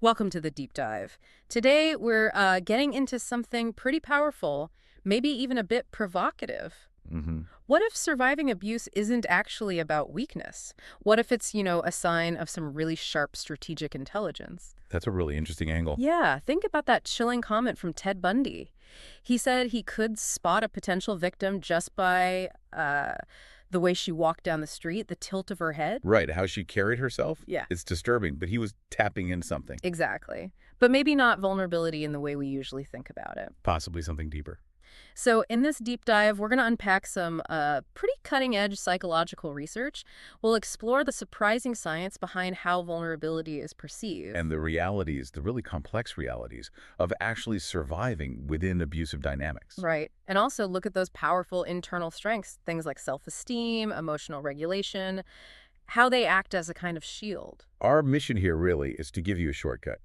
Welcome to the deep dive. Today, we're getting into something pretty powerful, maybe even a bit provocative. Hmm. What if surviving abuse isn't actually about weakness? What if it's, a sign of some really sharp strategic intelligence? That's a really interesting angle. Yeah, think about that chilling comment from Ted Bundy. He said he could spot a potential victim just by the way she walked down the street, the tilt of her head. Right, how she carried herself, Yeah. it's disturbing, but he was tapping in something, Exactly. But maybe not vulnerability in the way we usually think about it. possibly something deeper. So in this deep dive, we're going to unpack some pretty cutting-edge psychological research. We'll explore the surprising science behind how vulnerability is perceived. And the realities, the really complex realities of actually surviving within abusive dynamics. Right. And also look at those powerful internal strengths, things like self-esteem, emotional regulation, how they act as a kind of shield. Our mission here really is to give you a shortcut,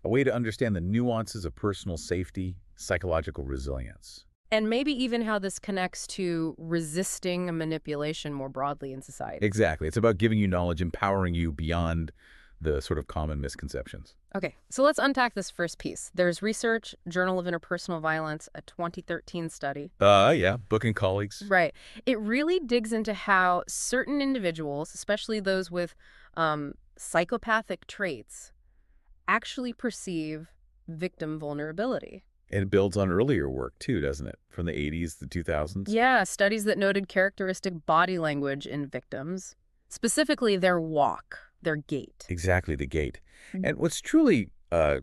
a way to understand the nuances of personal safety, psychological resilience. And maybe even how this connects to resisting manipulation more broadly in society. Exactly. It's about giving you knowledge, empowering you beyond the sort of common misconceptions. Okay, so let's unpack this first piece. There's research, Journal of Interpersonal Violence, a 2013 study. Yeah, Book and colleagues. Right. It really digs into how certain individuals, especially those with psychopathic traits, actually perceive victim vulnerability. It builds on earlier work too, doesn't it? From the 80s, the 2000s. Yeah, studies that noted characteristic body language in victims, specifically their walk, their gait. Exactly, the gate. Mm. And what's truly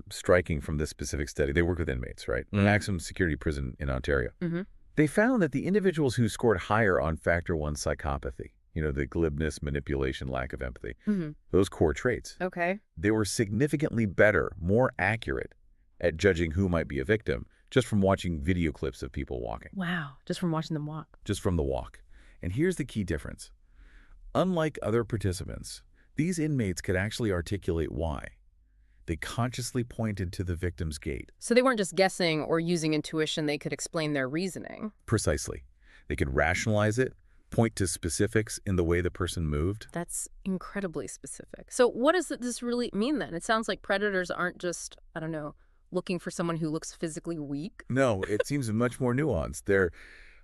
striking from this specific study, they work with inmates, right? Maximum security prison in Ontario. Mm-hmm. They found that the individuals who scored higher on factor one psychopathy, the glibness, manipulation, lack of empathy, Mm-hmm. those core traits, Okay. they were significantly better, more accurate at judging who might be a victim just from watching video clips of people walking, Wow, just from watching them walk. just from the walk. And here's the key difference. Unlike other participants, these inmates could actually articulate why. They consciously pointed to the victim's gait. So they weren't just guessing or using intuition, they could explain their reasoning. Precisely. They could rationalize it, point to specifics in the way the person moved. That's incredibly specific. So what does this really mean then? It sounds like predators aren't just, I don't know, looking for someone who looks physically weak. No, it seems much more nuanced. They're,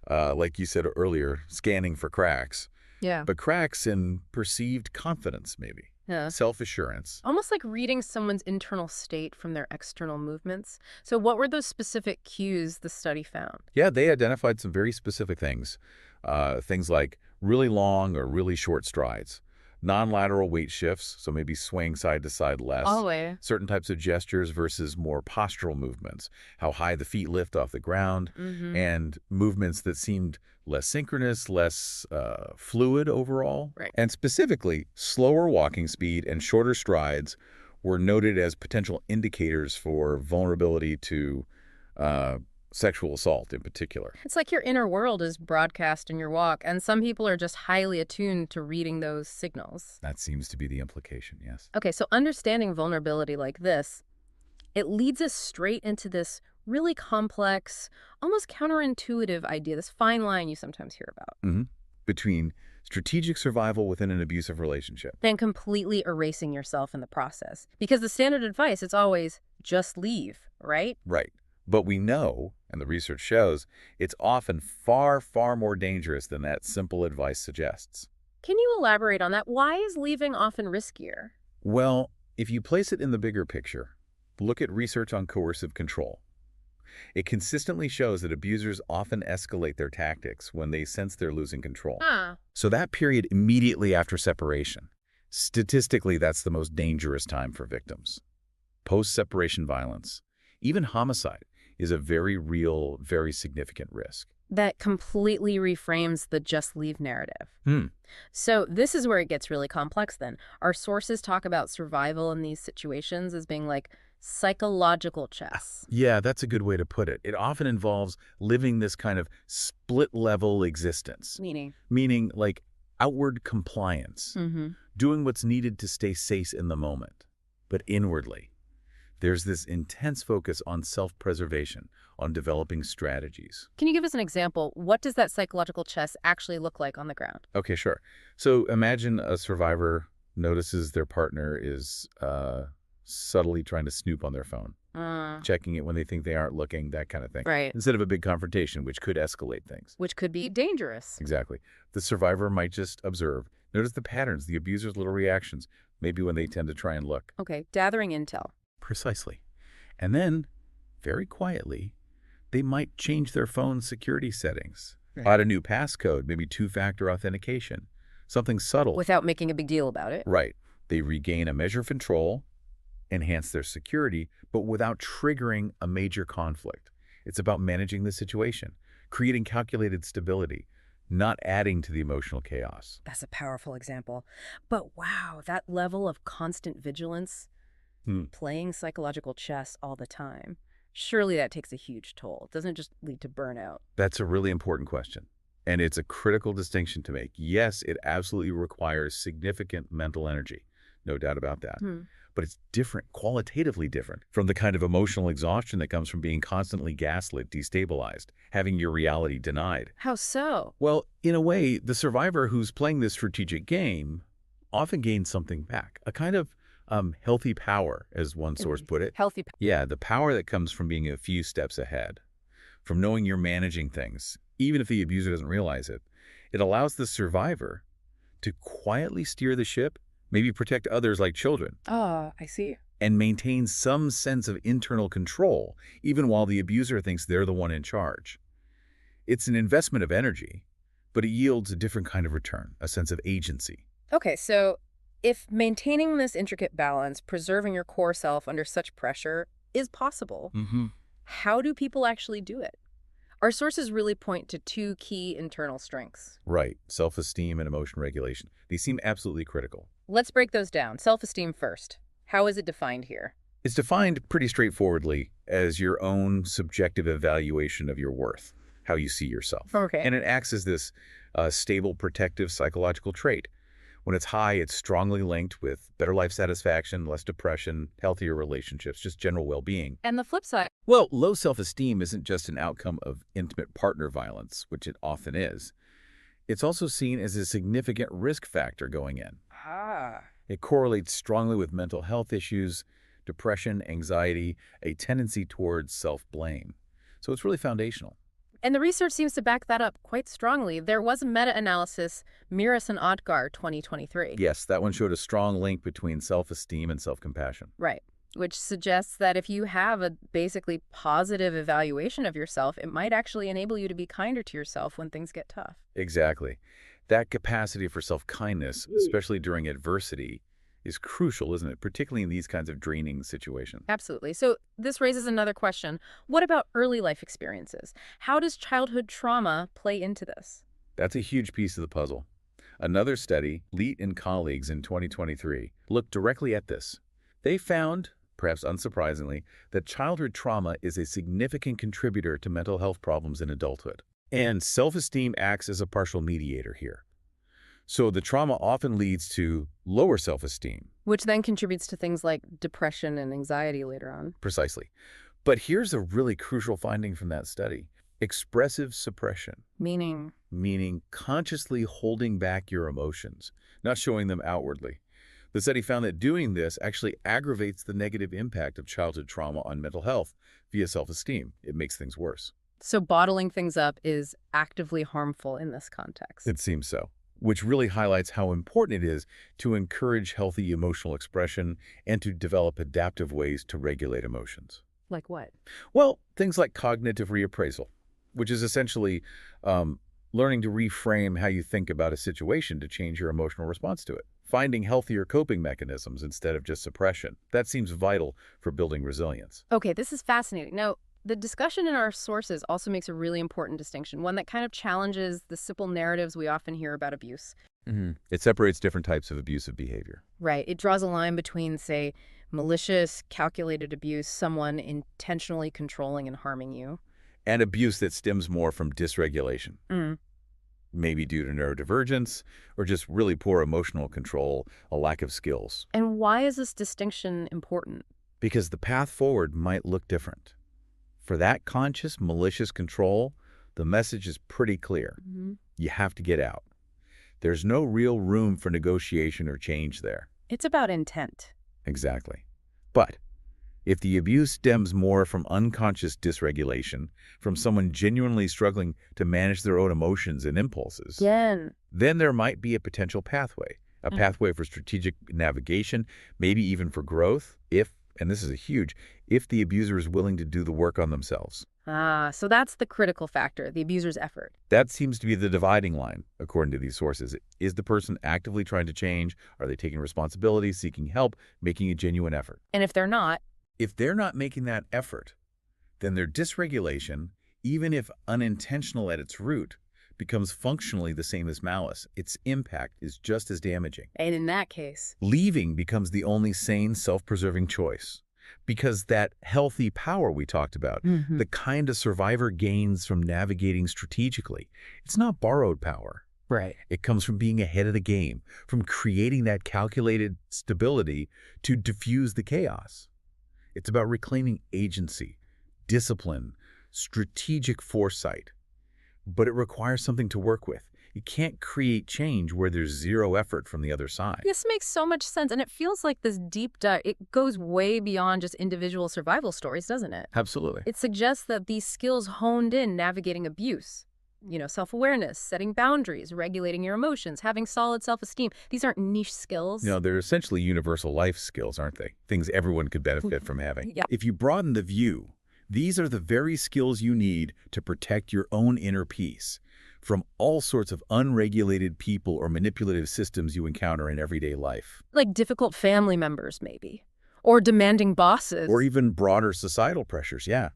like you said earlier, scanning for cracks. Yeah. But cracks in perceived confidence, maybe. Yeah. Self-assurance. Almost like reading someone's internal state from their external movements. So what were those specific cues the study found? Yeah, they identified some very specific things. Things like really long or really short strides. Non-lateral weight shifts, so maybe swaying side to side less. All the way. Certain types of gestures versus more postural movements, how high the feet lift off the ground, Mm-hmm. and movements that seemed less synchronous, less fluid overall. Right. And specifically, slower walking speed and shorter strides were noted as potential indicators for vulnerability to sexual assault in particular. It's like your inner world is broadcast in your walk, and some people are just highly attuned to reading those signals. That seems to be the implication, yes. Okay, so understanding vulnerability like this, it leads us straight into this really complex, almost counterintuitive idea, this fine line you sometimes hear about. Between strategic survival within an abusive relationship. Then completely erasing yourself in the process. Because the standard advice, it's always just leave, right? Right. But we know, and the research shows, it's often far, far more dangerous than that simple advice suggests. Can you elaborate on that? Why is leaving often riskier? Well, if you place it in the bigger picture, look at research on coercive control. It consistently shows that abusers often escalate their tactics when they sense they're losing control. So that period immediately after separation, statistically, that's the most dangerous time for victims. Post-separation violence, even homicide, is a very real, very significant risk. That completely reframes the just leave narrative. So this is where it gets really complex then. Our sources talk about survival in these situations as being like psychological chess. Yeah, that's a good way to put it. It often involves living this kind of split-level existence, meaning like outward compliance, doing what's needed to stay safe in the moment. But inwardly, there's this intense focus on self-preservation, on developing strategies. Can you give us an example? What does that psychological chess actually look like on the ground? Okay, sure. So imagine a survivor notices their partner is subtly trying to snoop on their phone, checking it when they think they aren't looking, that kind of thing. Right. Instead of a big confrontation, which could escalate things. Which could be dangerous. Exactly. The survivor might just observe, notice the patterns, the abuser's little reactions, maybe when they tend to try and look. Okay, gathering intel. Precisely. And then, very quietly, they might change their phone's security settings. Add a new passcode, maybe two-factor authentication, something subtle. Without making a big deal about it. Right. They regain a measure of control, enhance their security, but without triggering a major conflict. It's about managing the situation, creating calculated stability, not adding to the emotional chaos. That's a powerful example. But wow, that level of constant vigilance, playing psychological chess all the time, surely that takes a huge toll. Doesn't it just lead to burnout? That's a really important question. And it's a critical distinction to make. Yes, it absolutely requires significant mental energy. No doubt about that. But it's different, qualitatively different, from the kind of emotional exhaustion that comes from being constantly gaslit, destabilized, having your reality denied. How so? Well, in a way, the survivor who's playing this strategic game often gains something back, a kind of healthy power, as one source put it. Healthy power. Yeah, the power that comes from being a few steps ahead, from knowing you're managing things, even if the abuser doesn't realize it. It allows the survivor to quietly steer the ship, maybe protect others like children. Ah, I see. And maintain some sense of internal control, even while the abuser thinks they're the one in charge. It's an investment of energy, but it yields a different kind of return, a sense of agency. Okay, so if maintaining this intricate balance, preserving your core self under such pressure is possible, how do people actually do it? Our sources really point to two key internal strengths. Right. Self-esteem and emotion regulation. They seem absolutely critical. Let's break those down. Self-esteem first. How is it defined here? It's defined pretty straightforwardly as your own subjective evaluation of your worth, how you see yourself. Okay. And it acts as this stable, protective psychological trait. When it's high, it's strongly linked with better life satisfaction, less depression, healthier relationships, just general well-being. And the flip side? Well, low self-esteem isn't just an outcome of intimate partner violence, which it often is. It's also seen as a significant risk factor going in. It correlates strongly with mental health issues, depression, anxiety, a tendency towards self-blame. So it's really foundational. And the research seems to back that up quite strongly. There was a meta-analysis, Miras and Odgar, 2023. Yes, that one showed a strong link between self-esteem and self-compassion. Right, which suggests that if you have a basically positive evaluation of yourself, it might actually enable you to be kinder to yourself when things get tough. Exactly. That capacity for self-kindness, especially during adversity, is crucial, isn't it? Particularly in these kinds of draining situations. Absolutely. So this raises another question. What about early life experiences? How does childhood trauma play into this? That's a huge piece of the puzzle. Another study, Leet and colleagues in 2023, looked directly at this. They found, perhaps unsurprisingly, that childhood trauma is a significant contributor to mental health problems in adulthood. And self-esteem acts as a partial mediator here. So the trauma often leads to lower self-esteem. Which then contributes to things like depression and anxiety later on. Precisely. But here's a really crucial finding from that study. Expressive suppression. Meaning? Meaning consciously holding back your emotions, not showing them outwardly. The study found that doing this actually aggravates the negative impact of childhood trauma on mental health via self-esteem. It makes things worse. So bottling things up is actively harmful in this context. It seems so. Which really highlights how important it is to encourage healthy emotional expression and to develop adaptive ways to regulate emotions. Like what? Well, things like cognitive reappraisal, which is essentially learning to reframe how you think about a situation to change your emotional response to it. Finding healthier coping mechanisms instead of just suppression. That seems vital for building resilience. Okay, this is fascinating. Now, the discussion in our sources also makes a really important distinction, one that kind of challenges the simple narratives we often hear about abuse. It separates different types of abusive behavior. Right. It draws a line between, say, malicious, calculated abuse, someone intentionally controlling and harming you. And abuse that stems more from dysregulation. Maybe due to neurodivergence or just really poor emotional control, a lack of skills. And why is this distinction important? Because the path forward might look different. For that conscious, malicious control, the message is pretty clear. You have to get out. There's no real room for negotiation or change there. It's about intent. Exactly. But if the abuse stems more from unconscious dysregulation, from someone genuinely struggling to manage their own emotions and impulses, Again. then there might be a potential pathway, a pathway for strategic navigation, maybe even for growth, if, and this is a huge, if the abuser is willing to do the work on themselves. So that's the critical factor, the abuser's effort. That seems to be the dividing line, according to these sources. Is the person actively trying to change? Are they taking responsibility, seeking help, making a genuine effort? And if they're not, making that effort, then their dysregulation, even if unintentional at its root, becomes functionally the same as malice. Its impact is just as damaging. and in that case, Leaving becomes the only sane, self-preserving choice. Because that healthy power we talked about, the kind a survivor gains from navigating strategically, it's not borrowed power. right. It comes from being ahead of the game, from creating that calculated stability to diffuse the chaos. It's about reclaiming agency, discipline, strategic foresight. But it requires something to work with. You can't create change where there's zero effort from the other side. This makes so much sense, and it feels like this deep dive, it goes way beyond just individual survival stories, doesn't it? Absolutely. It suggests that these skills honed in navigating abuse, self-awareness, setting boundaries, regulating your emotions, having solid self-esteem. These aren't niche skills. They're essentially universal life skills, aren't they? Things everyone could benefit from having. Yeah. If you broaden the view, these are the very skills you need to protect your own inner peace from all sorts of unregulated people or manipulative systems you encounter in everyday life. Like difficult family members, maybe. Or demanding bosses. Or even broader societal pressures, yeah.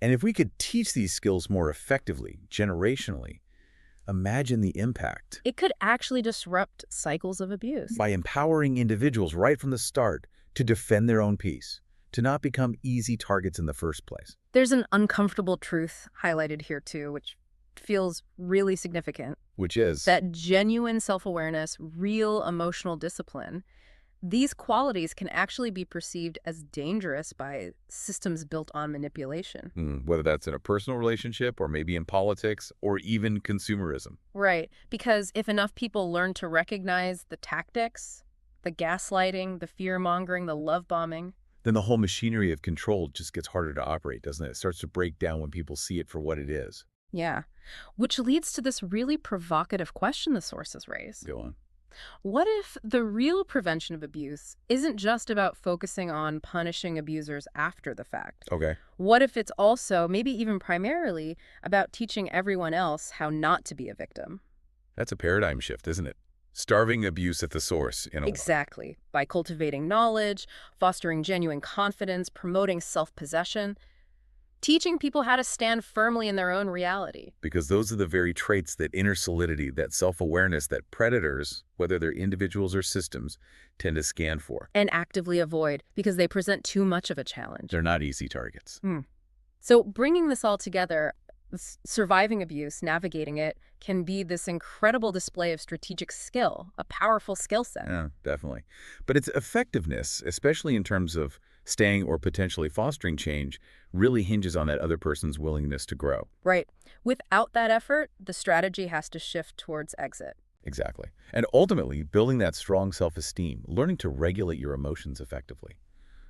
And if we could teach these skills more effectively, generationally, imagine the impact. It could actually disrupt cycles of abuse. By empowering individuals right from the start to defend their own peace, to not become easy targets in the first place. There's an uncomfortable truth highlighted here, too, which feels really significant. Which is? That genuine self-awareness, real emotional discipline, these qualities can actually be perceived as dangerous by systems built on manipulation. Whether that's in a personal relationship or maybe in politics or even consumerism. Right, because if enough people learn to recognize the tactics, the gaslighting, the fear-mongering, the love-bombing, then the whole machinery of control just gets harder to operate, doesn't it? It starts to break down when people see it for what it is. Yeah, which leads to this really provocative question the sources raise. Go on. What if the real prevention of abuse isn't just about focusing on punishing abusers after the fact? Okay. What if it's also, maybe even primarily, about teaching everyone else how not to be a victim? That's a paradigm shift, isn't it? Starving abuse at the source, in a way. Exactly. By cultivating knowledge, fostering genuine confidence, promoting self-possession, teaching people how to stand firmly in their own reality. Because those are the very traits, that inner solidity, that self-awareness that predators, whether they're individuals or systems, tend to scan for. And actively avoid, because they present too much of a challenge. They're not easy targets. So bringing this all together, surviving abuse, navigating it, can be this incredible display of strategic skill, a powerful skill set. Yeah, definitely. But its effectiveness, especially in terms of staying or potentially fostering change, really hinges on that other person's willingness to grow. Right. Without that effort, the strategy has to shift towards exit. Exactly. And ultimately, building that strong self-esteem, learning to regulate your emotions effectively.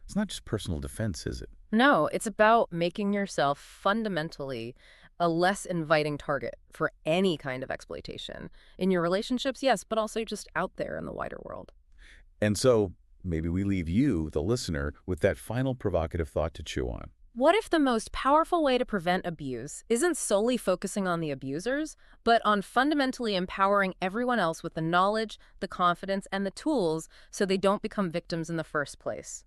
It's not just personal defense, is it? No, it's about making yourself fundamentally a less inviting target for any kind of exploitation. In your relationships, yes, but also just out there in the wider world. And so, maybe we leave you, the listener, with that final provocative thought to chew on. What if the most powerful way to prevent abuse isn't solely focusing on the abusers, but on fundamentally empowering everyone else with the knowledge, the confidence, and the tools so they don't become victims in the first place?